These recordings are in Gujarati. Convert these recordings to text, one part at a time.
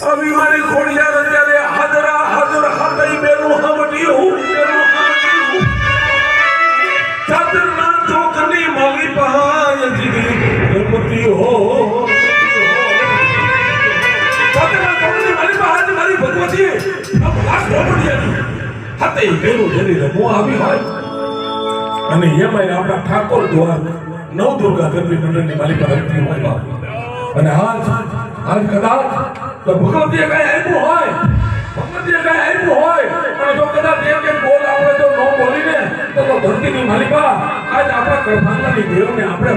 અભિમાની ખોડિયાર અત્યારે હાજરા હાજર હાથઈ બેનું હમટી હું ચાદરના ચોકની માલી પહાય જીગી ગણપતિ હો ચાદરના ચોકની માલી પહાય મારી ભગવતી આ ખોડિયાની હાથઈ બેનું જેની રમો આવી હોય અને એમાં આપણા ઠાકોર દ્વાર નવ દુર્ગા ગરબી મંડળની માલિકા રમતી હોય બાપ અને આજ કદાચ તો ભગવતીએ કઈ આપ્યું હોય અને જો કદાચ એક બોલ આપણે જો નો બોલીને તો ધરતીની માલિકા આજ આપણા કરભાંગાની દેવને આપણે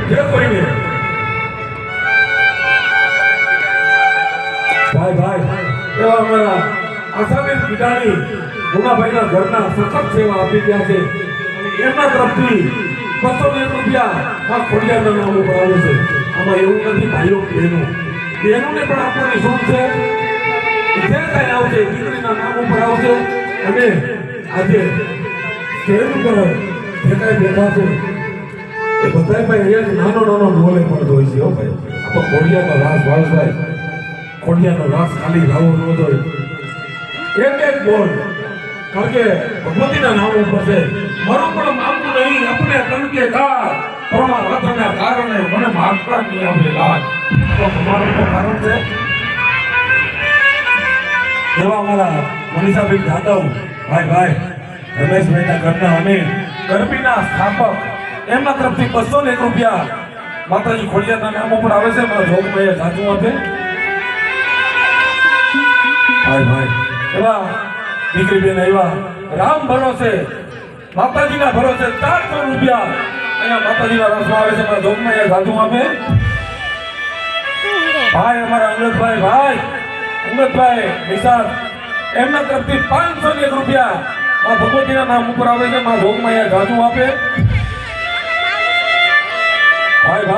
જે કોઈને ભાઈ એવા અમારા આસામીર પીડાની ગુનાભાઈના ઘરના સખત સેવા આપી ગયા છે અને એમના તરફથી 200 રૂપિયા આ ખોડિયારના નામ ઉપર આવે છે આમાં એવું નથી ભાઈઓ બહેનોને પણ આપવાની શું છે જે કાંઈ આવશે દીકરીના નામ ઉપર આવશે અને આજે સ્ટેજ ઉપર જે કાંઈ બેઠા છે એ બધા ભાઈ અહીંયા નાનો બોલે પડતો હોય છે હો ભાઈ આ તો ખોડિયાનો રાસ ભાઈ ખોડિયાનો રાસ ખાલી લાવો ન હોય એક બોલ કારણ કે ભગવતીના નામ ઉપર છે મારું પણ માગતું નહીં આપણે તનકે કાર પરમા રથના કારણે મને માગતા નહીં આપણે લાજ તો તમારું તો કારણ છે એવા અમારા મનીષાબેન જાદવ ભાઈ રમેશભાઈના ઘરના અને ગરબીના સ્થાપક એમના તરફથી 201 રૂપિયા માતાજી ખોડિયારના નામ ઉપર આવે છે મારા જોગભાઈએ સાચું આપે ભાઈ એવા દીકરી બેન આવ્યા રામ ભરોસે માતાજીના ભરોસે 400 રૂપિયા અહીંયા માતાજીના રસમાં આવે છે મારા જોગમાં સાધુ આપે ભાઈ અમારા અંગતભાઈ નિશાળ એમના તરફથી 501 રૂપિયા આ ભગવતીના નામ ઉપર આવે છે મારા જોગમાં સાધુ આપે ભાઈ